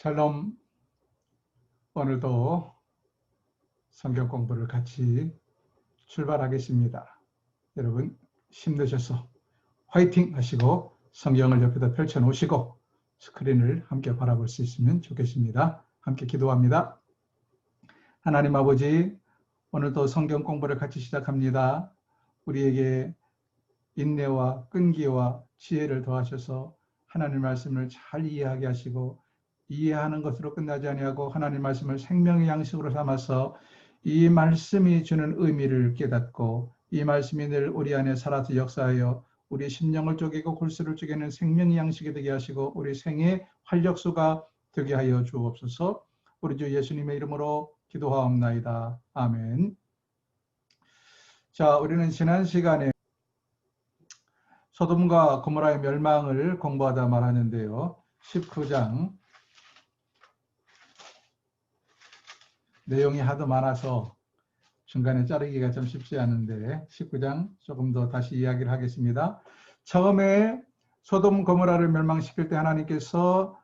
샬롬. 오늘도 성경 공부를 같이 출발하겠습니다. 여러분 힘내셔서 화이팅 하시고 성경을 옆에다 펼쳐 놓으시고 스크린을 함께 바라볼 수 있으면 좋겠습니다. 함께 기도합니다. 하나님 아버지, 오늘도 성경 공부를 같이 시작합니다. 우리에게 인내와 끈기와 지혜를 더하셔서 하나님 말씀을 잘 이해하게 하시고, 이해하는 것으로 끝나지 아니하고 하나님 말씀을 생명의 양식으로 삼아서 이 말씀이 주는 의미를 깨닫고 이 말씀이 늘 우리 안에 살아서 역사하여 우리 심령을 쪼개고 골수를 쪼개는 생명의 양식이 되게 하시고 우리 생의 활력소가 되게 하여 주옵소서. 우리 주 예수님의 이름으로 기도하옵나이다. 아멘. 자, 우리는 지난 시간에 소돔과 고모라의 멸망을 공부하다 말하는데요. 19장 내용이 하도 많아서 중간에 자르기가 좀 쉽지 않은데 19장 조금 더 다시 이야기를 하겠습니다. 처음에 소돔 고모라를 멸망시킬 때 하나님께서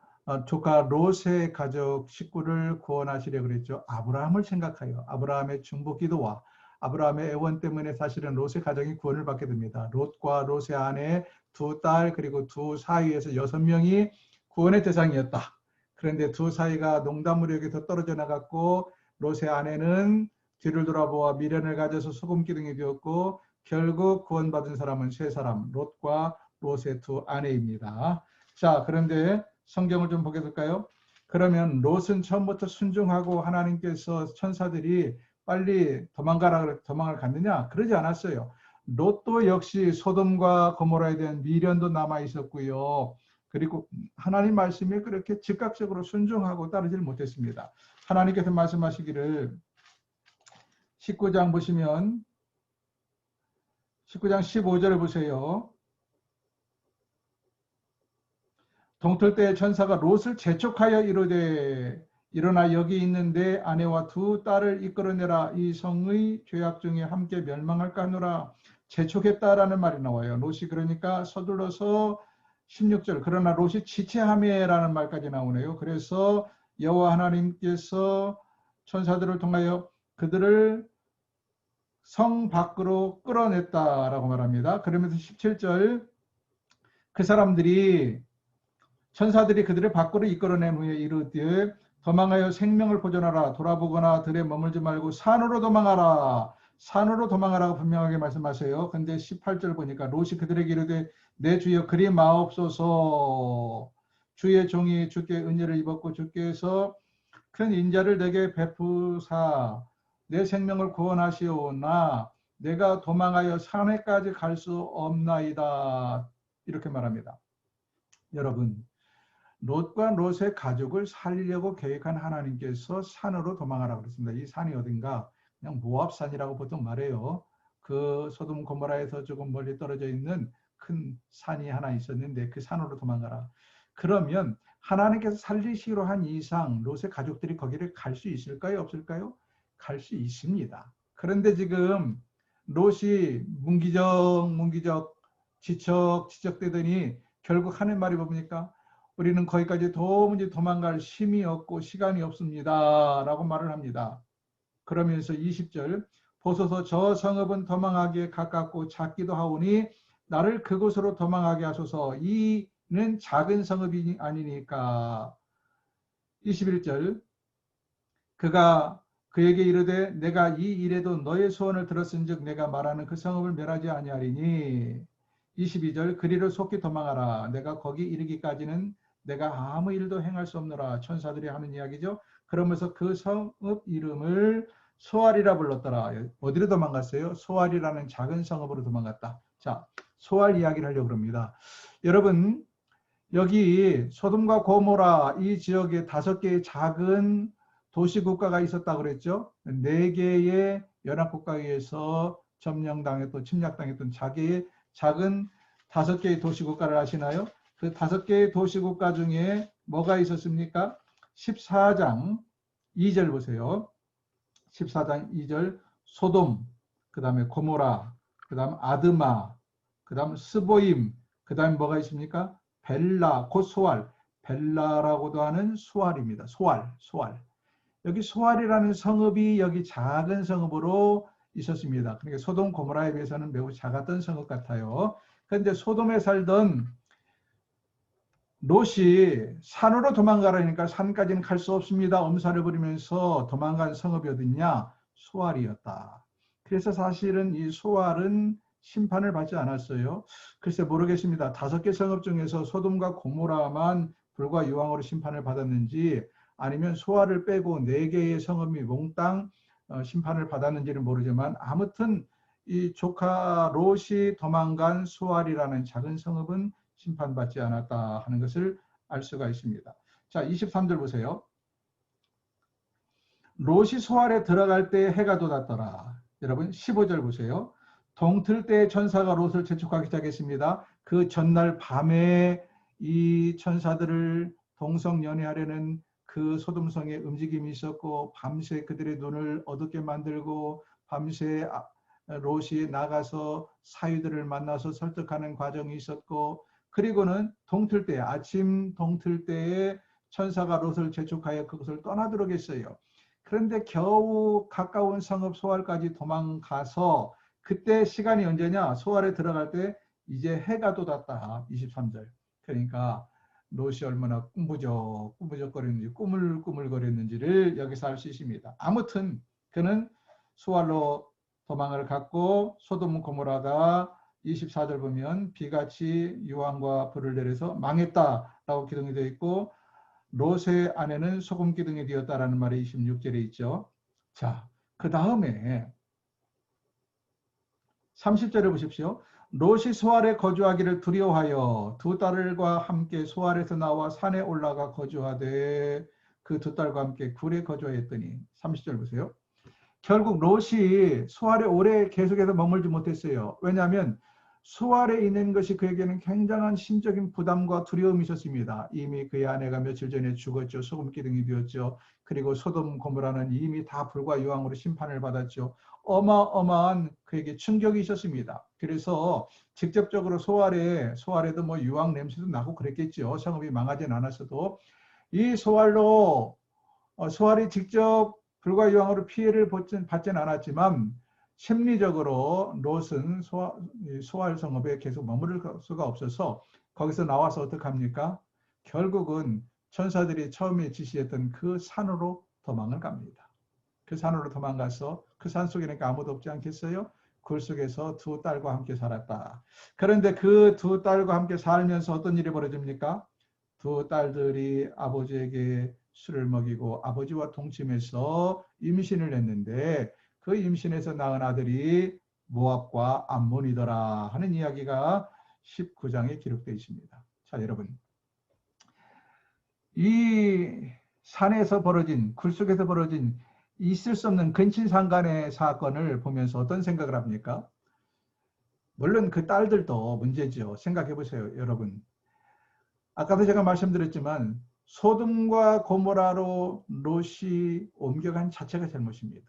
조카 롯의 가족 식구를 구원하시려고 그랬죠. 아브라함을 생각하여 아브라함의 중보 기도와 아브라함의 애원 때문에 사실은 롯의 가정이 구원을 받게 됩니다. 롯과 롯의 아내, 두 딸 그리고 두 사위에서 6명이 구원의 대상이었다. 그런데 두 사위가 농담으로 여기서 떨어져 나갔고 롯의 아내는 뒤를 돌아보아 미련을 가져서 소금기둥이 되었고 결국 구원받은 사람은 세 사람, 롯과 롯의 두 아내입니다. 자, 그런데 성경을 좀 보게 될까요? 그러면 롯은 처음부터 순종하고 하나님께서 천사들이 빨리 도망을 갔느냐? 그러지 않았어요. 롯도 역시 소돔과 고모라에 대한 미련도 남아 있었고요. 그리고 하나님 말씀에 그렇게 즉각적으로 순종하고 따르질 못했습니다. 하나님께서 말씀하시기를 19장 보시면 19장 15절을 보세요. 동틀 때 천사가 롯을 재촉하여 이르되 일어나 여기 있는데 아내와 두 딸을 이끌어내라. 이 성의 죄악 중에 함께 멸망할까 하노라. 재촉했다라는 말이 나와요. 롯이 그러니까 서둘러서 16절 그러나 롯이 지체하매라는 말까지 나오네요. 그래서 여호와 하나님께서 천사들을 통하여 그들을 성 밖으로 끌어냈다라고 말합니다. 그러면서 17절 그 사람들이 천사들이 그들을 밖으로 이끌어낸 후에 이르되 도망하여 생명을 보존하라. 돌아보거나 들에 머물지 말고 산으로 도망하라. 산으로 도망하라고 분명하게 말씀하세요. 근데 18절 보니까 롯이 그들에게 이르되 내 주여 그리 마옵소서. 주의 종이 주께 은혜를 입었고 주께서 큰 인자를 내게 베푸사 내 생명을 구원하시오나 내가 도망하여 산에까지 갈 수 없나이다. 이렇게 말합니다. 여러분, 롯과 롯의 가족을 살리려고 계획한 하나님께서 산으로 도망하라고 그랬습니다. 이 산이 어딘가? 그냥 모압산이라고 보통 말해요. 그 소돔 고모라에서 조금 멀리 떨어져 있는 큰 산이 하나 있었는데 그 산으로 도망가라. 그러면 하나님께서 살리시기로 한 이상 롯의 가족들이 거기를 갈 수 있을까요? 없을까요? 갈 수 있습니다. 그런데 지금 롯이 문기적 지적되더니 결국 하는 말이 뭡니까? 우리는 거기까지 도무지 도망갈 힘이 없고 시간이 없습니다. 라고 말을 합니다. 그러면서 20절 보소서 저 성읍은 도망하기에 가깝고 작기도 하오니 나를 그곳으로 도망하게 하소서. 이는 작은 성읍이 아니니까. 21절 그가 그에게 이르되 내가 이 일에도 너의 소원을 들었은즉 내가 말하는 그 성읍을 멸하지 아니하리니. 22절 그리로 속히 도망하라. 내가 거기 이르기까지는 내가 아무 일도 행할 수 없노라. 천사들이 하는 이야기죠. 그러면서 그 성읍 이름을 소알이라 불렀더라. 어디로 도망갔어요? 소알이라는 작은 성읍으로 도망갔다. 자, 소알 이야기를 하려고 합니다. 여러분, 여기 소돔과 고모라 이 지역에 5개의 작은 도시국가가 있었다고 그랬죠. 4개의 연합국가에 의해서 점령당했던 침략당했던 작은 5개의 도시국가를 아시나요? 그 5개의 도시국가 중에 뭐가 있었습니까? 14장 2절 보세요. 14장 2절 소돔, 그 다음에 고모라, 그 다음 아드마, 그 다음 스보임, 그 다음에 뭐가 있습니까? 벨라, 곧 소알. 벨라라고도 하는 수알입니다. 수알. 여기 수알이라는 성읍이 여기 작은 성읍으로 있었습니다. 그러니까 소돔 고모라에 비해서는 매우 작았던 성읍 같아요. 그런데 소돔에 살던 롯이 산으로 도망가라니까 산까지는 갈 수 없습니다. 엄살을 부리면서 도망간 성읍이 어딨냐? 수알이었다. 그래서 사실은 이 수알은 심판을 받지 않았어요. 글쎄 모르겠습니다. 5개 성읍 중에서 소돔과 고모라만 불과 유황으로 심판을 받았는지 아니면 수알을 빼고 4개의 성읍이 몽땅 심판을 받았는지는 모르지만 아무튼 이 조카 롯이 도망간 수알이라는 작은 성읍은 심판받지 않았다 하는 것을 알 수가 있습니다. 자, 23절 보세요. 롯이 수알에 들어갈 때 해가 돋았더라. 여러분 15절 보세요. 동틀 때 천사가 롯을 재촉하기 시작했습니다. 그 전날 밤에 이 천사들을 동성연애하려는 그 소돔성에 움직임이 있었고 밤새 그들의 눈을 어둡게 만들고 밤새 롯이 나가서 사위들을 만나서 설득하는 과정이 있었고 그리고는 동틀 때 아침 동틀 때에 천사가 롯을 재촉하여 그것을 떠나도록 했어요. 그런데 겨우 가까운 성읍 소알까지 도망가서 그때 시간이 언제냐? 소알에 들어갈 때 이제 해가 돋았다. 23절. 그러니까 롯이 얼마나 꾸무적거렸는지 꾸물꾸물거렸는지를 여기서 알 수 있습니다. 아무튼 그는 소알로 도망을 갔고 소돔 고모라가 24절 보면 비같이 유황과 불을 내려서 망했다라고 기록이 되어 있고 롯의 아내는 소금 기둥이 되었다라는 말이 26절에 있죠. 자, 그 다음에 30절에 보십시오. 롯이 소알에 거주하기를 두려워하여 두 딸과 함께 소알에서 나와 산에 올라가 거주하되 그 두 딸과 함께 굴에 거주하였더니 30절 보세요. 결국 롯이 소알에 오래 계속해서 머물지 못했어요. 왜냐하면 소알에 있는 것이 그에게는 굉장한 심적인 부담과 두려움이 있었습니다. 이미 그의 아내가 며칠 전에 죽었죠. 소금기둥이 되었죠. 그리고 소돔 고모라는 이미 다 불과 유황으로 심판을 받았죠. 어마어마한 그에게 충격이 있었습니다. 그래서 직접적으로 소알에도 뭐 유황 냄새도 나고 그랬겠죠. 성읍이 망하진 않았어도 이 소알이 직접 불과 유황으로 피해를 받진 않았지만 심리적으로 롯은 소알 성읍에 계속 머무를 수가 없어서 거기서 나와서 어떡합니까? 결국은 천사들이 처음에 지시했던 그 산으로 도망을 갑니다. 그 산으로 도망가서 그 산 속에는 아무도 없지 않겠어요? 굴 속에서 두 딸과 함께 살았다. 그런데 그 두 딸과 함께 살면서 어떤 일이 벌어집니까? 두 딸들이 아버지에게 술을 먹이고 아버지와 동침해서 임신을 했는데 그 임신에서 낳은 아들이 모압과 암몬이더라 하는 이야기가 19장에 기록되어 있습니다. 자, 여러분. 이 산에서 벌어진, 굴 속에서 벌어진 있을 수 없는 근친상간의 사건을 보면서 어떤 생각을 합니까? 물론 그 딸들도 문제죠. 생각해 보세요, 여러분. 아까도 제가 말씀드렸지만 소돔과 고모라로 롯이 옮겨간 자체가 잘못입니다.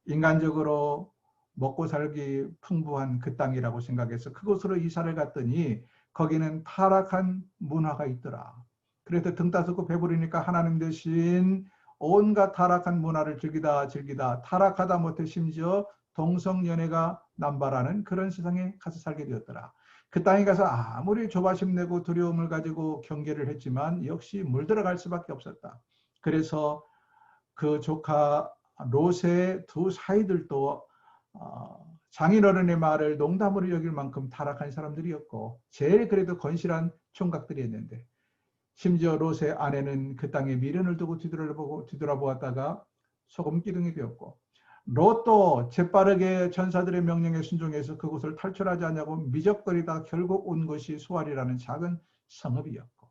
인간적으로 먹고 살기 풍부한 그 땅이라고 생각해서 그곳으로 이사를 갔더니 거기는 타락한 문화가 있더라. 그래서 등 따숩고 배부르니까 하나님 대신 온갖 타락한 문화를 즐기다 타락하다 못해 심지어 동성연애가 남발하는 그런 세상에 가서 살게 되었더라. 그 땅에 가서 아무리 조바심 내고 두려움을 가지고 경계를 했지만 역시 물들어갈 수밖에 없었다. 그래서 그 조카 롯의 두 사이들도 장인어른의 말을 농담으로 여길 만큼 타락한 사람들이었고 제일 그래도 건실한 총각들이었는데 심지어 롯의 아내는 그 땅에 미련을 두고 뒤돌아보았다가 소금기둥이 되었고 롯도 재빠르게 천사들의 명령에 순종해서 그곳을 탈출하지 않냐고 미적거리다 결국 온 것이 수알이라는 작은 성읍이었고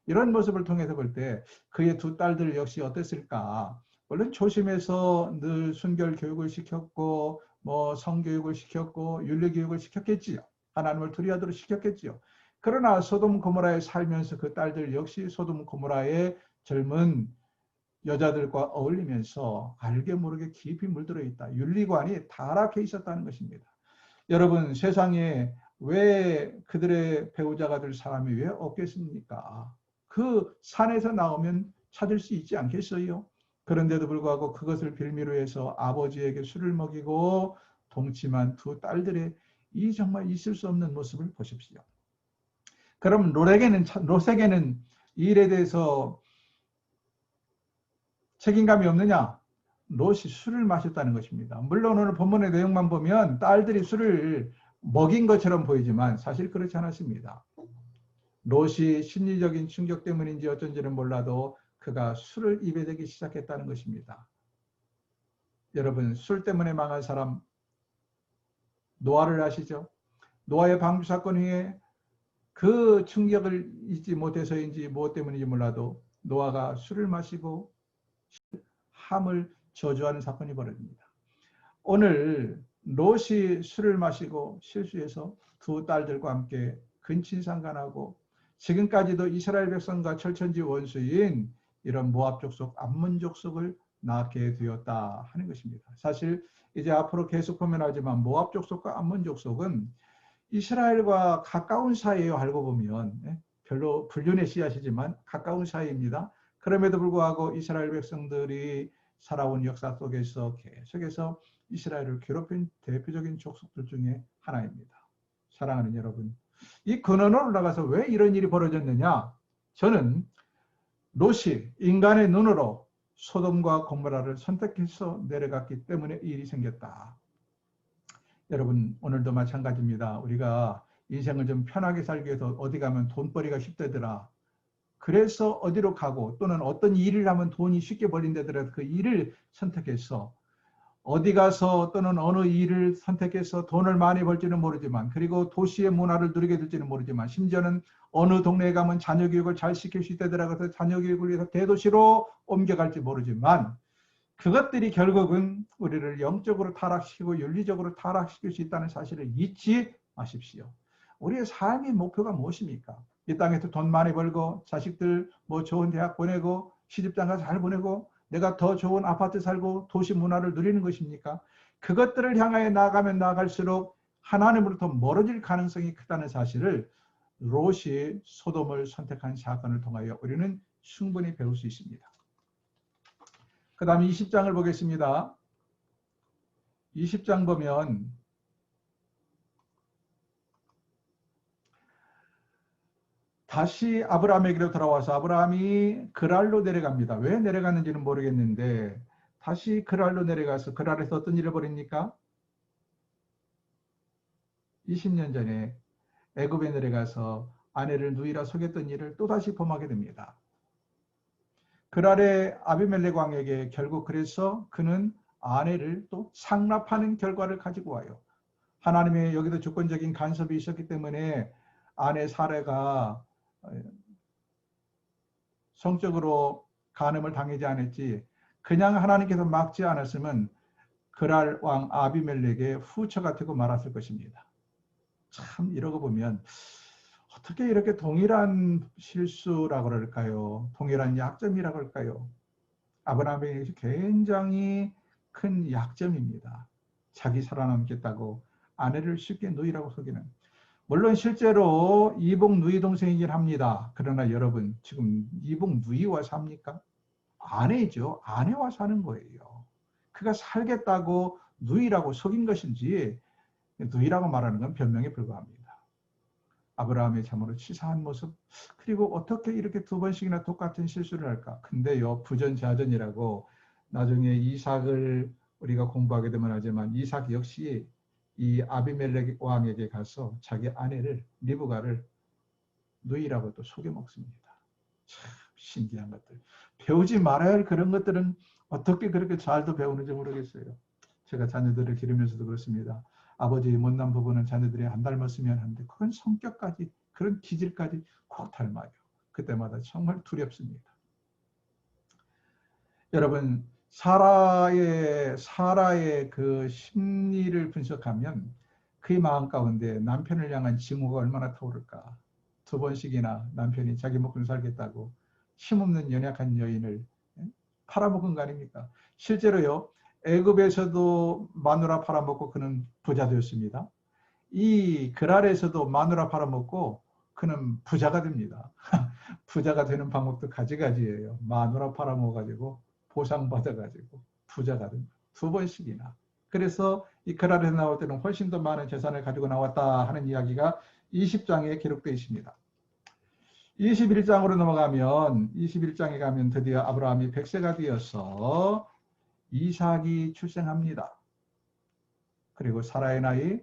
이런 모습을 통해서 볼 때 그의 두 딸들 역시 어땠을까? 물론 조심해서 늘 순결 교육을 시켰고 뭐 성교육을 시켰고 윤리교육을 시켰겠지요. 하나님을 두려워하도록 시켰겠지요. 그러나 소돔 고모라에 살면서 그 딸들 역시 소돔 고모라의 젊은 여자들과 어울리면서 알게 모르게 깊이 물들어 있다. 윤리관이 타락해 있었다는 것입니다. 여러분 세상에 왜 그들의 배우자가 될 사람이 왜 없겠습니까? 그 산에서 나오면 찾을 수 있지 않겠어요? 그런데도 불구하고 그것을 빌미로 해서 아버지에게 술을 먹이고 동침한 두 딸들의 이 정말 있을 수 없는 모습을 보십시오. 그럼 롯에게는 이 일에 대해서 책임감이 없느냐? 롯이 술을 마셨다는 것입니다. 물론 오늘 본문의 내용만 보면 딸들이 술을 먹인 것처럼 보이지만 사실 그렇지 않았습니다. 롯이 심리적인 충격 때문인지 어쩐지는 몰라도 그가 술을 입에 대기 시작했다는 것입니다. 여러분, 술 때문에 망한 사람 노아를 아시죠? 노아의 방주 사건 후에 그 충격을 잊지 못해서인지 무엇 때문인지 몰라도 노아가 술을 마시고 함을 저주하는 사건이 벌어집니다. 오늘 롯이 술을 마시고 실수해서 두 딸들과 함께 근친상간하고 지금까지도 이스라엘 백성과 철천지 원수인 이런 모압 족속, 암몬 족속을 낳게 되었다 하는 것입니다. 사실 이제 앞으로 계속 보면 하지만 모압 족속과 암몬 족속은 이스라엘과 가까운 사이에요. 알고 보면 별로 불륜의 씨앗이지만 가까운 사이입니다. 그럼에도 불구하고 이스라엘 백성들이 살아온 역사 속에서 계속해서 이스라엘을 괴롭힌 대표적인 족속들 중에 하나입니다. 사랑하는 여러분, 이 근원으로 올라가서 왜 이런 일이 벌어졌느냐? 저는 롯이 인간의 눈으로 소돔과 고모라를 선택해서 내려갔기 때문에 이 일이 생겼다. 여러분, 오늘도 마찬가지입니다. 우리가 인생을 좀 편하게 살기 위해서 어디 가면 돈벌이가 쉽다더라. 그래서 어디로 가고 또는 어떤 일을 하면 돈이 쉽게 벌린다더라도 그 일을 선택해서 어디 가서 또는 어느 일을 선택해서 돈을 많이 벌지는 모르지만 그리고 도시의 문화를 누리게 될지는 모르지만 심지어는 어느 동네에 가면 자녀 교육을 잘 시킬 수 있다더라도 자녀 교육을 위해서 대도시로 옮겨갈지 모르지만 그것들이 결국은 우리를 영적으로 타락시키고 윤리적으로 타락시킬 수 있다는 사실을 잊지 마십시오. 우리의 삶의 목표가 무엇입니까? 이 땅에서 돈 많이 벌고 자식들 뭐 좋은 대학 보내고 시집장가 잘 보내고 내가 더 좋은 아파트 살고 도시 문화를 누리는 것입니까? 그것들을 향하여 나아가면 나아갈수록 하나님으로부터 멀어질 가능성이 크다는 사실을 롯이 소돔을 선택한 사건을 통하여 우리는 충분히 배울 수 있습니다. 그 다음 20장을 보겠습니다. 20장 보면 다시 아브라함에게로 돌아와서 아브라함이 그랄로 내려갑니다. 왜 내려갔는지는 모르겠는데 다시 그랄로 내려가서 그랄에서 어떤 일을 벌입니까? 20년 전에 애굽에 내려가서 아내를 누이라 속였던 일을 또다시 범하게 됩니다. 그랄의 아비멜렉 왕에게 결국 그래서 그는 아내를 또 상납하는 결과를 가지고 와요. 하나님의 여기도 주권적인 간섭이 있었기 때문에 아내 사례가 성적으로 간음을 당하지 않았지 그냥 하나님께서 막지 않았으면 그랄 왕 아비멜렉의 후처가 되고 말았을 것입니다. 참 이러고 보면 어떻게 이렇게 동일한 실수라고 그럴까요? 동일한 약점이라고 할까요? 아브라함에게 굉장히 큰 약점입니다. 자기 살아남겠다고 아내를 쉽게 누이라고 속이는. 물론 실제로 이복 누이 동생이긴 합니다. 그러나 여러분 지금 이복 누이와 삽니까? 아내죠. 아내와 사는 거예요. 그가 살겠다고 누이라고 속인 것인지 누이라고 말하는 건 변명에 불과합니다. 아브라함의 참으로 치사한 모습 그리고 어떻게 이렇게 두 번씩이나 똑같은 실수를 할까? 근데요 부전자전이라고 나중에 이삭을 우리가 공부하게 되면 하지만 이삭 역시 이 아비멜렉 왕에게 가서 자기 아내를 리브가를 누이라고 또 속여 먹습니다. 참 신기한 것들. 배우지 말아야 할 그런 것들은 어떻게 그렇게 잘도 배우는지 모르겠어요. 제가 자녀들을 기르면서도 그렇습니다. 아버지의 못난 부분은 자녀들이 안 닮았으면 하는데 그런 성격까지 그런 기질까지 꼭 닮아요. 그때마다 정말 두렵습니다. 여러분 사라의 그 심리를 분석하면 그의 마음 가운데 남편을 향한 징후가 얼마나 타오를까. 두 번씩이나 남편이 자기 먹고 살겠다고 힘없는 연약한 여인을 팔아먹은 거 아닙니까? 실제로요 애굽에서도 마누라 팔아먹고 그는 부자 되었습니다. 이 그랄에서도 마누라 팔아먹고 그는 부자가 됩니다. 부자가 되는 방법도 가지가지예요. 마누라 팔아먹어가지고 보상받아가지고 부자가 됩니다. 2번씩이나. 그래서 이 그랄에서 나올 때는 훨씬 더 많은 재산을 가지고 나왔다 하는 이야기가 20장에 기록되어 있습니다. 21장으로 넘어가면 21장에 가면 드디어 아브라함이 100세가 되어서 이삭이 출생합니다. 그리고 사라의 나이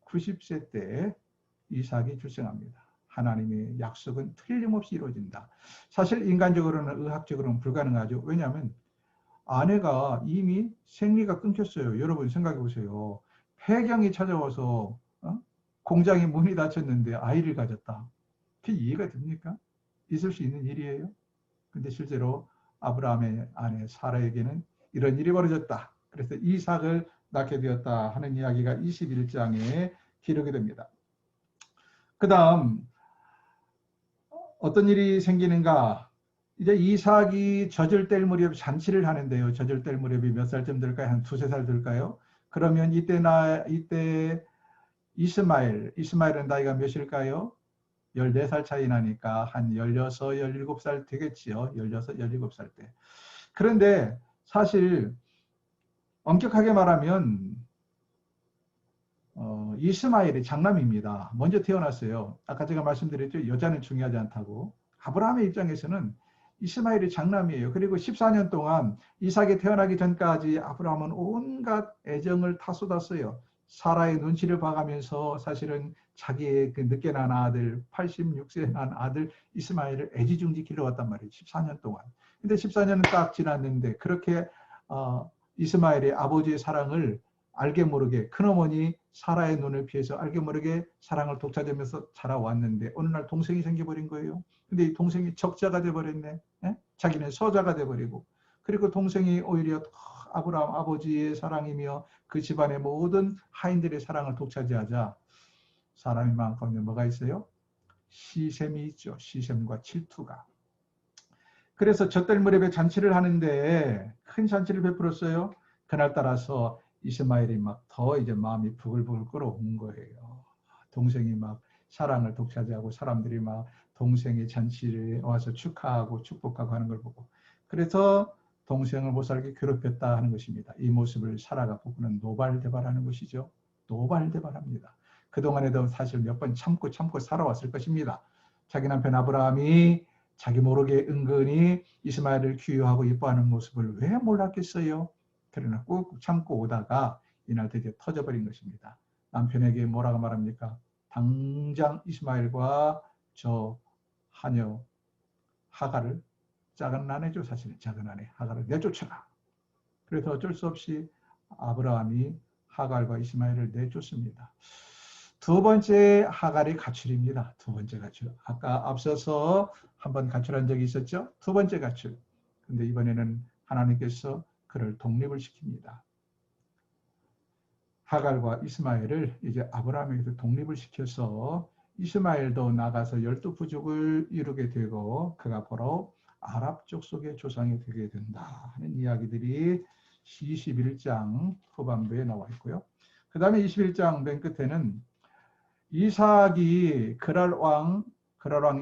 90세 때 이삭이 출생합니다. 하나님의 약속은 틀림없이 이루어진다. 사실 인간적으로는 의학적으로는 불가능하죠. 왜냐하면 아내가 이미 생리가 끊겼어요. 여러분 생각해 보세요. 폐경이 찾아와서 공장에 문이 닫혔는데 아이를 가졌다. 그게 이해가 됩니까? 있을 수 있는 일이에요. 근데 실제로 아브라함의 아내 사라에게는 이런 일이 벌어졌다. 그래서 이삭을 낳게 되었다 하는 이야기가 21장에 기록이 됩니다. 그 다음 어떤 일이 생기는가? 이제 이삭이 젖을 뗄 무렵 잔치를 하는데요. 젖을 뗄 무렵이 몇 살쯤 될까요? 한 2~3살 될까요? 그러면 이때 이스마엘은 나이가 몇일까요? 14살 차이 나니까 한 16, 17살 되겠지요. 16, 17살 때. 그런데 사실 엄격하게 말하면 이스마엘이 장남입니다. 먼저 태어났어요. 아까 제가 말씀드렸죠. 여자는 중요하지 않다고. 아브라함의 입장에서는 이스마엘이 장남이에요. 그리고 14년 동안 이삭이 태어나기 전까지 아브라함은 온갖 애정을 다 쏟았어요. 사라의 눈치를 봐가면서 사실은 자기의 그 늦게 난 아들, 86세 난 아들 이스마엘을 애지중지 길러왔단 말이에요. 14년 동안. 근데 14년은 딱 지났는데 그렇게 이스마엘의 아버지의 사랑을 알게 모르게 큰어머니 사라의 눈을 피해서 알게 모르게 사랑을 독차지하면서 자라왔는데 어느 날 동생이 생겨버린 거예요. 근데 이 동생이 적자가 돼버렸네. 예? 자기는 서자가 돼버리고 그리고 동생이 오히려 아브라함 아버지의 사랑이며 그 집안의 모든 하인들의 사랑을 독차지하자 사람이 많거든요. 뭐가 있어요? 시샘이 있죠. 시샘과 질투가. 그래서 젖될 무렵에 잔치를 하는데 큰 잔치를 베풀었어요. 그날 따라서 이스마엘이 막 더 이제 마음이 부글부글 끓어온 거예요. 동생이 막 사랑을 독차지하고 사람들이 막 동생의 잔치를 와서 축하하고 축복하고 하는 걸 보고 그래서 동생을 못살게 괴롭혔다 하는 것입니다. 이 모습을 사라가 보고는 노발대발하는 것이죠. 노발대발합니다. 그동안에도 사실 몇 번 참고 살아왔을 것입니다. 자기 남편 아브라함이 자기 모르게 은근히 이스마엘을 귀여워하고 이뻐하는 모습을 왜 몰랐겠어요? 그러나 꾹 참고 오다가 이날 드디어 터져버린 것입니다. 남편에게 뭐라고 말합니까? 당장 이스마엘과 저 하녀 하갈을 작은 아내죠. 사실은 작은 아내 하갈을 내쫓아라. 그래서 어쩔 수 없이 아브라함이 하갈과 이스마엘을 내쫓습니다. 두 번째 하갈이 가출입니다. 두 번째 가출. 아까 앞서서 한번 가출한 적이 있었죠. 두 번째 가출. 근데 이번에는 하나님께서 그를 독립을 시킵니다. 하갈과 이스마엘을 이제 아브라함에게서 독립을 시켜서 이스마엘도 나가서 12부족을 이루게 되고 그가 바로 아랍 족속의 조상이 되게 된다 하는 이야기들이 21장 후반부에 나와 있고요. 그 다음에 21장 맨 끝에는 이삭이 그랄 왕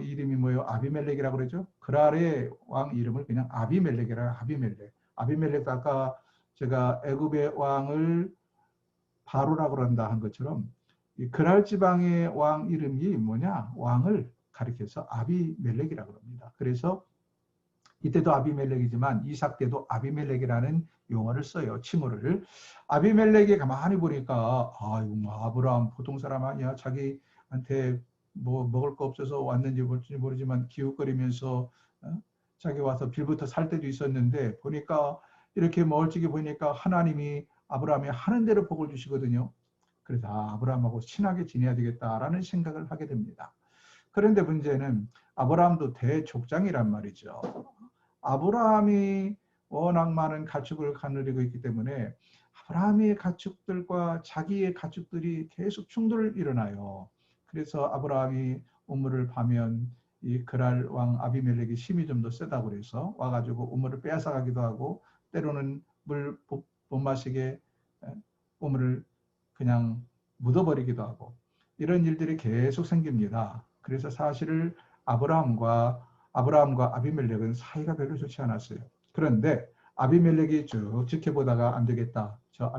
이름이 뭐예요? 아비멜렉이라고 그러죠. 그랄의 왕 이름을 그냥 아비멜렉이라 아비멜렉 아까 제가 애굽의 왕을 바로라고 그런다 한 것처럼 이 그랄 지방의 왕 이름이 뭐냐? 왕을 가리켜서 아비멜렉이라고 합니다. 그래서 이때도 아비멜렉이지만 이삭 때도 아비멜렉이라는 용어를 써요. 칭호를. 아비멜렉이 가만히 보니까 아이고 뭐 아브라함 보통 사람 아니야. 자기한테 뭐 먹을 거 없어서 왔는지 모르지만 기웃거리면서 자기 와서 빌부터 살 때도 있었는데 보니까 이렇게 멀찍이 보니까 하나님이 아브라함이 하는 대로 복을 주시거든요. 그래서 아브라함하고 친하게 지내야 되겠다라는 생각을 하게 됩니다. 그런데 문제는 아브라함도 대족장이란 말이죠. 아브라함이 워낙 많은 가축을 거느리고 있기 때문에 아브라함의 가축들과 자기의 가축들이 계속 충돌을 일어나요. 그래서 아브라함이 우물을 파면 이 그랄 왕 아비멜렉이 힘이 좀 더 세다고 그래서 와가지고 우물을 빼앗아가기도 하고 때로는 물 못 마시게 우물을 그냥 묻어버리기도 하고 이런 일들이 계속 생깁니다. 그래서 사실 아브라함과 아비멜렉은 사이가 별로 좋지 않았어요. 그런데 아비멜렉이 쭉 지켜보다가 안 되겠다. 저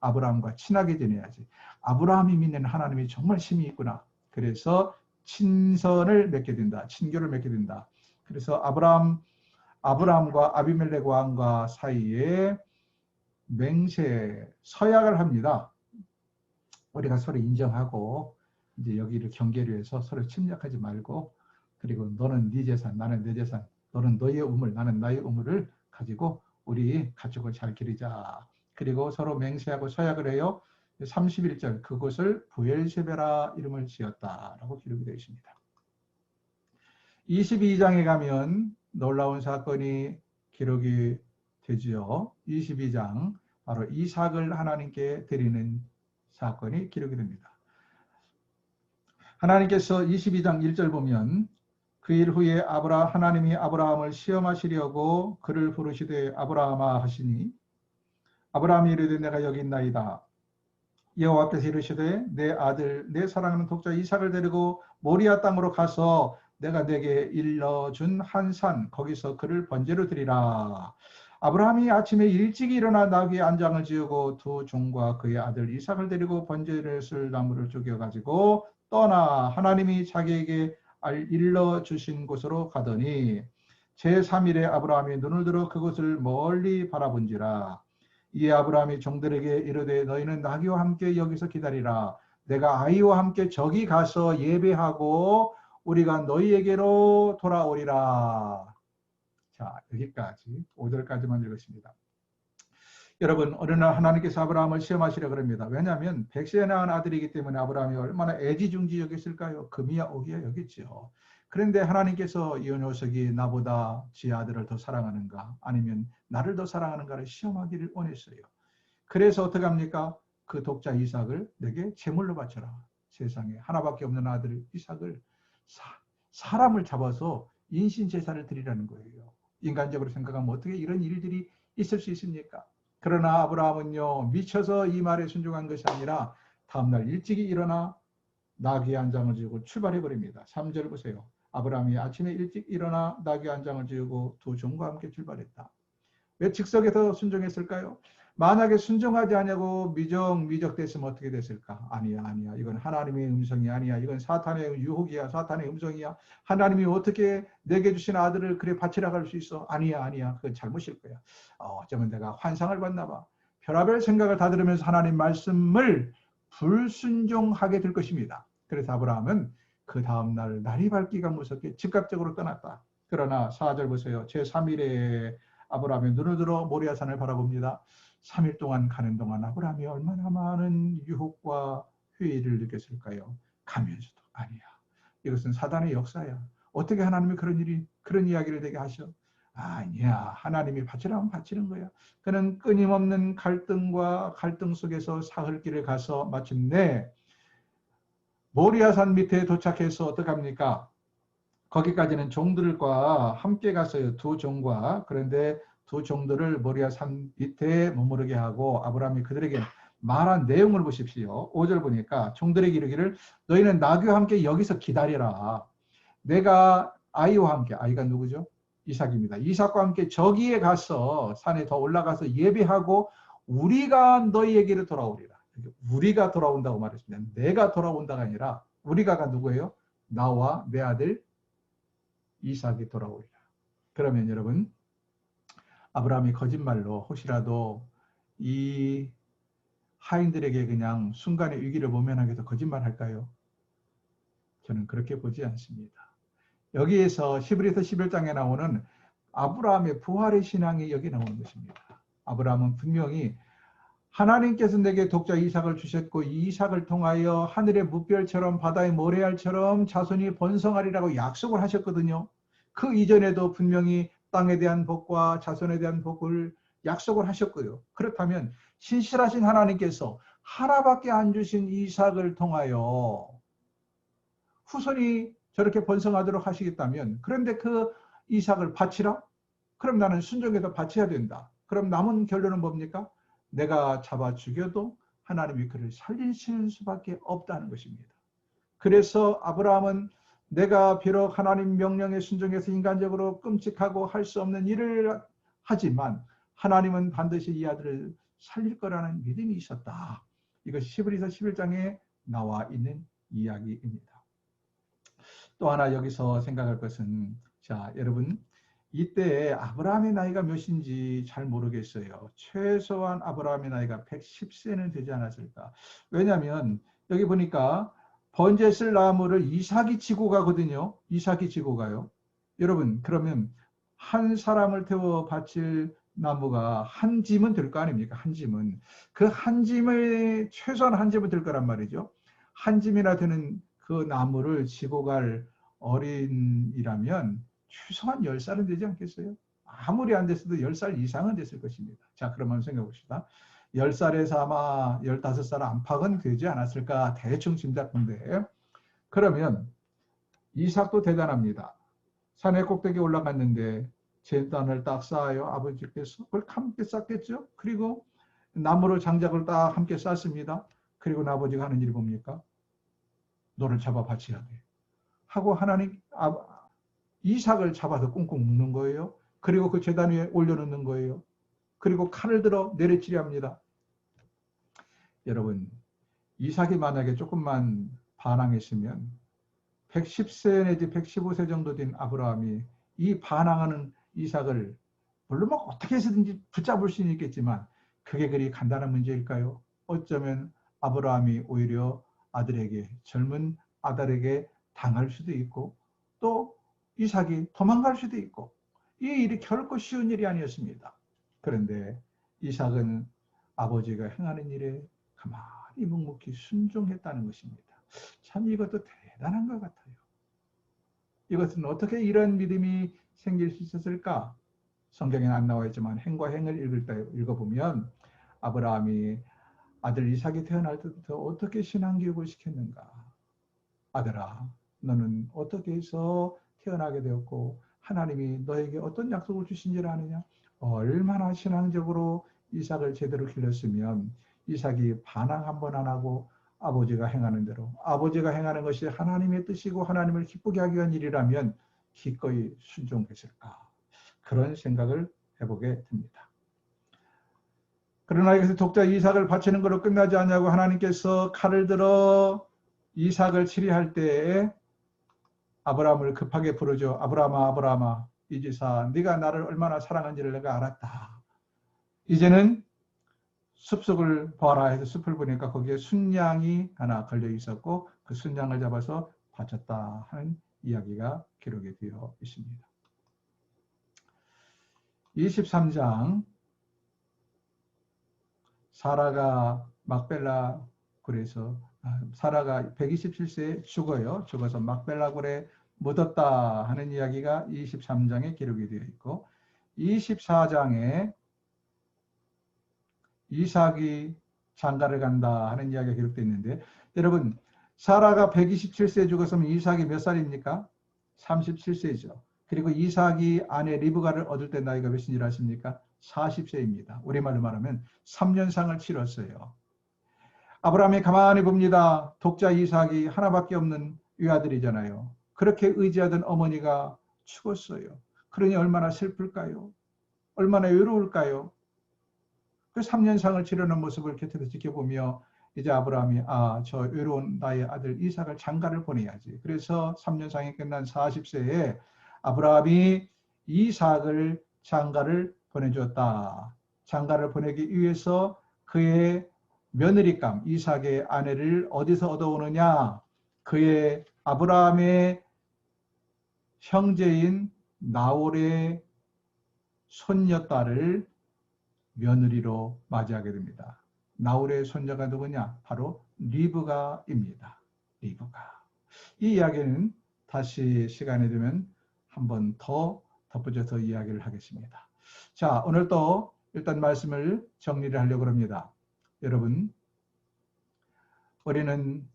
아브라함과 친하게 지내야지. 아브라함이 믿는 하나님이 정말 힘이 있구나. 그래서 친선을 맺게 된다. 친교를 맺게 된다. 그래서 아브라함과 아비멜렉 왕과 사이에 맹세, 서약을 합니다. 우리가 서로 인정하고 이제 여기를 경계를 해서 서로 침략하지 말고, 그리고 너는 네 재산, 나는 내 재산, 너는 너의 우물, 나는 나의 우물을 가지고 우리 가족을 잘 기르자. 그리고 서로 맹세하고 서약을 해요. 31절, 그곳을 부엘세베라 이름을 지었다라고 기록이 되어 있습니다. 22장에 가면 놀라운 사건이 기록이 되지요. 22장, 바로 이삭을 하나님께 드리는 사건이 기록이 됩니다. 하나님께서 22장 1절 보면 그 일 후에 하나님이 아브라함을 시험하시려고 그를 부르시되 아브라함아 하시니 아브라함이 이르되 내가 여기 있나이다. 여호와께서 이르시되 내 아들 내 사랑하는 독자 이삭을 데리고 모리아 땅으로 가서 내가 내게 일러준 한 산 거기서 그를 번제로 드리라. 아브라함이 아침에 일찍 일어나 나귀 안장을 지우고 두 종과 그의 아들 이삭을 데리고 번제를 쓸 나무를 쪼개가지고 떠나 하나님이 자기에게 일러주신 곳으로 가더니 제3일에 아브라함이 눈을 들어 그곳을 멀리 바라본지라. 이에 아브라함이 종들에게 이르되 너희는 나귀와 함께 여기서 기다리라. 내가 아이와 함께 저기 가서 예배하고 우리가 너희에게로 돌아오리라. 자, 여기까지 5절까지만 읽었습니다. 여러분, 어느 날 하나님께서 아브라함을 시험하시려 그럽니다. 왜냐하면 백세에 낳은 아들이기 때문에 아브라함이 얼마나 애지중지 여겼을까요? 금이야 오기야 여겼죠. 그런데 하나님께서 이 녀석이 나보다 지 아들을 더 사랑하는가 아니면 나를 더 사랑하는가를 시험하기를 원했어요. 그래서 어떻게 합니까? 그 독자 이삭을 내게 제물로 바쳐라. 세상에 하나밖에 없는 아들 이삭을 사람을 잡아서 인신제사를 드리라는 거예요. 인간적으로 생각하면 어떻게 이런 일들이 있을 수 있습니까? 그러나 아브라함은요, 미쳐서 이 말에 순종한 것이 아니라 다음날 일찍이 일어나 나귀 한 장을 지우고 출발해버립니다. 3절 보세요. 아브라함이 아침에 일찍 일어나 나귀 한 장을 지우고 두 종과 함께 출발했다. 왜 즉석에서 순종했을까요? 만약에 순종하지 않냐고 미적됐으면 어떻게 됐을까? 아니야. 이건 하나님의 음성이 아니야. 이건 사탄의 유혹이야. 사탄의 음성이야. 하나님이 어떻게 내게 주신 아들을 그래 바치라고 할 수 있어? 아니야. 그건 잘못일 거야. 어쩌면 내가 환상을 봤나 봐. 별의별 생각을 다 들으면서 하나님 말씀을 불순종하게 될 것입니다. 그래서 아브라함은 그 다음날 날이 밝기가 무섭게 즉각적으로 떠났다. 그러나 4절 보세요. 제3일에 아브라함이 눈을 들어 모리아산을 바라봅니다. 3일 동안 가는 동안 아브라함이 얼마나 많은 유혹과 회의를 느꼈을까요? 가면서도 아니야. 이것은 사단의 역사야. 어떻게 하나님이 그런 이야기를 되게 하셔? 아니야. 하나님이 바치라면 바치는 거야. 그는 끊임없는 갈등 속에서 사흘길을 가서 마침내 모리아산 밑에 도착해서 어떡합니까? 거기까지는 종들과 함께 갔어요. 두 종과. 그런데 두 종들을 모리아산 밑에 머무르게 하고 아브라함이 그들에게 말한 내용을 보십시오. 5절 보니까 종들에게 이르기를 너희는 나귀와 함께 여기서 기다려라. 내가 아이와 함께, 아이가 누구죠? 이삭입니다. 이삭과 함께 저기에 가서 산에 더 올라가서 예배하고 우리가 너희에게로 돌아오리라. 우리가 돌아온다고 말했습니다. 내가 돌아온다가 아니라 우리가가 누구예요? 나와 내 아들 이삭이 돌아오리라. 그러면 여러분, 아브라함이 거짓말로 혹시라도 이 하인들에게 그냥 순간의 위기를 모면하기 위해서 거짓말할까요? 저는 그렇게 보지 않습니다. 여기에서 히브리서 11장에 나오는 아브라함의 부활의 신앙이 여기 나오는 것입니다. 아브라함은 분명히 하나님께서 내게 독자 이삭을 주셨고 이 이삭을 통하여 하늘의 무별처럼 바다의 모래알처럼 자손이 번성하리라고 약속을 하셨거든요. 그 이전에도 분명히 땅에 대한 복과 자손에 대한 복을 약속을 하셨고요. 그렇다면 신실하신 하나님께서 하나밖에 안 주신 이삭을 통하여 후손이 저렇게 번성하도록 하시겠다면 그런데 그 이삭을 바치라? 그럼 나는 순종해서 바쳐야 된다. 그럼 남은 결론은 뭡니까? 내가 잡아 죽여도 하나님이 그를 살리시는 수밖에 없다는 것입니다. 그래서 아브라함은 내가 비록 하나님 명령에 순종해서 인간적으로 끔찍하고 할 수 없는 일을 하지만 하나님은 반드시 이 아들을 살릴 거라는 믿음이 있었다. 이것이 히브리서 11장에 나와 있는 이야기입니다. 또 하나 여기서 생각할 것은, 자, 여러분, 이때 아브라함의 나이가 몇인지 잘 모르겠어요. 최소한 아브라함의 나이가 110세는 되지 않았을까. 왜냐하면 여기 보니까 번제 쓸 나무를 이삭이 지고 가거든요. 이삭이 지고 가요. 여러분, 그러면 한 사람을 태워 바칠 나무가 한 짐은 될 거 아닙니까? 한 짐은. 그 한 짐에 최소한 한 짐은 될 거란 말이죠. 한 짐이나 되는 그 나무를 지고 갈 어린이라면 최소한 10살은 되지 않겠어요? 아무리 안 됐어도 10살 이상은 됐을 것입니다. 자, 그러면 생각해 봅시다. 10살에서 아마 15살 안팎은 되지 않았을까 대충 짐작컨대. 그러면 이삭도 대단합니다. 산의 꼭대기에 올라갔는데 제단을 딱 쌓아요. 아버지께서 그걸 함께 쌓겠죠. 그리고 나무로 장작을 딱 함께 쌓습니다. 그리고 아버지가 하는 일이 뭡니까? 너를 잡아 바쳐야 돼 하고 하나님 이삭을 잡아서 꽁꽁 묶는 거예요. 그리고 그 제단 위에 올려놓는 거예요. 그리고 칼을 들어 내리치려 합니다. 여러분, 이삭이 만약에 조금만 반항했으면 110세 내지 115세 정도 된 아브라함이 이 반항하는 이삭을 물론 뭐 어떻게 해서든지 붙잡을 수는 있겠지만 그게 그리 간단한 문제일까요? 어쩌면 아브라함이 오히려 아들에게, 젊은 아들에게 당할 수도 있고 또 이삭이 도망갈 수도 있고 이 일이 결코 쉬운 일이 아니었습니다. 그런데 이삭은 아버지가 행하는 일에 가만히 묵묵히 순종했다는 것입니다. 참 이것도 대단한 것 같아요. 이것은 어떻게 이런 믿음이 생길 수 있었을까? 성경에는 안 나와 있지만 행과 행을 읽어보면 아브라함이 아들 이삭이 태어날 때부터 어떻게 신앙교육을 시켰는가? 아들아, 너는 어떻게 해서 태어나게 되었고 하나님이 너에게 어떤 약속을 주신 줄 아느냐? 얼마나 신앙적으로 이삭을 제대로 길렀으면 이삭이 반항 한 번 안 하고 아버지가 행하는 대로, 아버지가 행하는 것이 하나님의 뜻이고 하나님을 기쁘게 하기 위한 일이라면 기꺼이 순종했을까? 그런 생각을 해보게 됩니다. 그러나 여기서 독자 이삭을 바치는 것으로 끝나지 않냐고 하나님께서 칼을 들어 이삭을 치리할 때에 아브라함을 급하게 부르죠. 아브라함아, 아브라함아, 이지사, 네가 나를 얼마나 사랑한지를 내가 알았다. 이제는 숲속을 봐라 해서 숲을 보니까 거기에 순양이 하나 걸려 있었고 그 순양을 잡아서 바쳤다 하는 이야기가 기록이 되어 있습니다. 23장 사라가 막벨라 굴에서 사라가 127세에 죽어요. 죽어서 막벨라 굴에 묻었다 하는 이야기가 23장에 기록이 되어 있고 24장에 이삭이 장가를 간다 하는 이야기가 기록되어 있는데 여러분 사라가 127세에 죽었으면 이삭이 몇 살입니까? 37세죠. 그리고 이삭이 아내 리브가를 얻을 때 나이가 몇인 줄 아십니까? 40세입니다. 우리말로 말하면 3년상을 치렀어요. 아브라함이 가만히 봅니다. 독자 이삭이 하나밖에 없는 외아들이잖아요. 그렇게 의지하던 어머니가 죽었어요. 그러니 얼마나 슬플까요? 얼마나 외로울까요? 그 3년상을 치르는 모습을 곁에서 지켜보며 이제 아브라함이 저 외로운 나의 아들 이삭을 장가를 보내야지. 그래서 3년상이 끝난 40세에 아브라함이 이삭을 장가를 보내줬다. 장가를 보내기 위해서 그의 며느리감 이삭의 아내를 어디서 얻어오느냐? 그의 아브라함의 형제인 나홀의 손녀딸을 며느리로 맞이하게 됩니다. 나홀의 손녀가 누구냐? 바로 리브가입니다. 리브가. 이 이야기는 다시 시간이 되면 한번 더 덧붙여서 이야기를 하겠습니다. 자, 오늘 또 일단 말씀을 정리를 하려고 합니다. 여러분, 우리는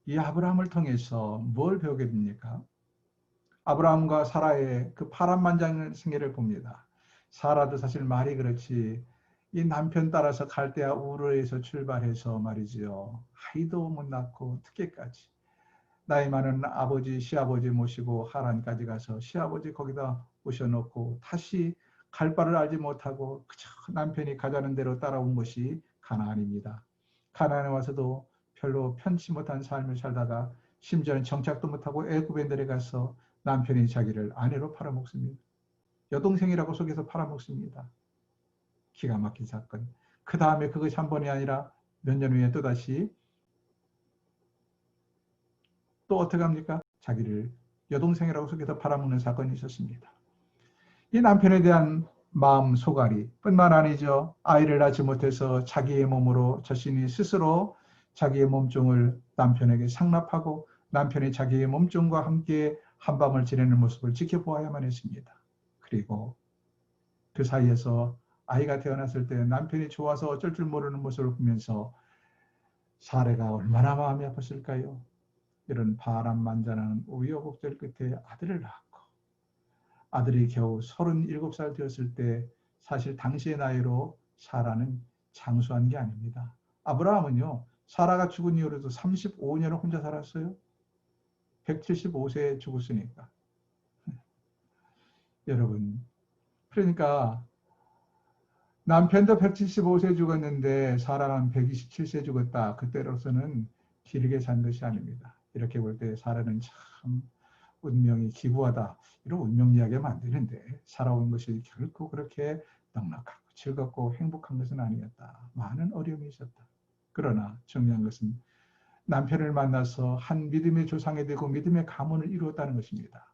이 아브라함을 통해서 뭘 배우게 됩니까? 아브라함과 사라의 그 파란만장한 생애를 봅니다. 사라도 사실 말이 그렇지 이 남편 따라서 갈대아 우르에서 출발해서 말이지요. 아이도 못 낳고 특혜까지. 나이 많은 아버지, 시아버지 모시고 하란까지 가서 시아버지 거기다 모셔놓고 다시 갈 바를 알지 못하고 그저 남편이 가자는 대로 따라온 것이 가나안입니다. 가나안에 와서도 별로 편치 못한 삶을 살다가 심지어는 정착도 못하고 애굽에 내려가서 남편이 자기를 아내로 팔아먹습니다. 여동생이라고 속여서 팔아먹습니다. 기가 막힌 사건. 그 다음에 그것이 한 번이 아니라 몇 년 후에 또다시 또 어떻게 합니까? 자기를 여동생이라고 속여서 팔아먹는 사건이 있었습니다. 이 남편에 대한 마음 소갈이 뿐만 아니죠. 아이를 낳지 못해서 자기의 몸으로 자신이 스스로 자기의 몸종을 남편에게 상납하고 남편이 자기의 몸종과 함께 한밤을 지내는 모습을 지켜보아야만 했습니다. 그리고 그 사이에서 아이가 태어났을 때 남편이 좋아서 어쩔 줄 모르는 모습을 보면서 사례가 얼마나 마음이 아팠을까요? 이런 바람만장한 우여곡절 끝에 아들을 낳았고 아들이 겨우 37살 되었을 때 사실 당시의 나이로 사라는 장수한 게 아닙니다. 아브라함은요. 사라가 죽은 이후로도 35년을 혼자 살았어요. 175세에 죽었으니까. 여러분 그러니까 남편도 175세 죽었는데 사라는 127세 죽었다. 그때로서는 길게 산 것이 아닙니다. 이렇게 볼 때 사라는 참 운명이 기구하다. 이런 운명 이야기하면 안 되는데 살아온 것이 결코 그렇게 넉넉하고 즐겁고 행복한 것은 아니었다. 많은 어려움이 있었다. 그러나 중요한 것은 남편을 만나서 한 믿음의 조상이 되고 믿음의 가문을 이루었다는 것입니다.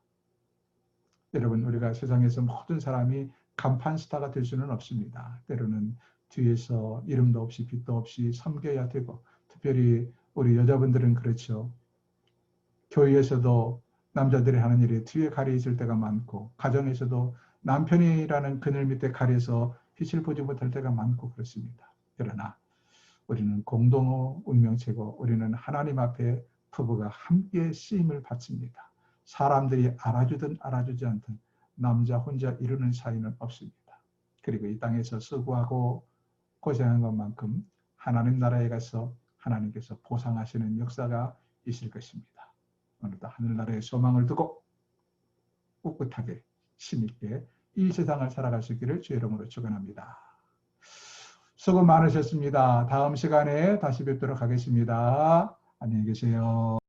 여러분 우리가 세상에서 모든 사람이 간판 스타가 될 수는 없습니다. 때로는 뒤에서 이름도 없이 빛도 없이 섬겨야 되고 특별히 우리 여자분들은 그렇죠. 교회에서도 남자들이 하는 일이 뒤에 가려 있을 때가 많고 가정에서도 남편이라는 그늘 밑에 가려서 빛을 보지 못할 때가 많고 그렇습니다. 그러나 우리는 공동의 운명체고 우리는 하나님 앞에 부부가 함께 쓰임을 받습니다. 사람들이 알아주든 알아주지 않든 남자 혼자 이루는 사이는 없습니다. 그리고 이 땅에서 수고하고 고생한 것만큼 하나님 나라에 가서 하나님께서 보상하시는 역사가 있을 것입니다. 오늘도 하늘나라의 소망을 두고 꿋꿋하게 힘있게 이 세상을 살아갈 수 있기를 주의 이름으로 축원합니다. 수고 많으셨습니다. 다음 시간에 다시 뵙도록 하겠습니다. 안녕히 계세요.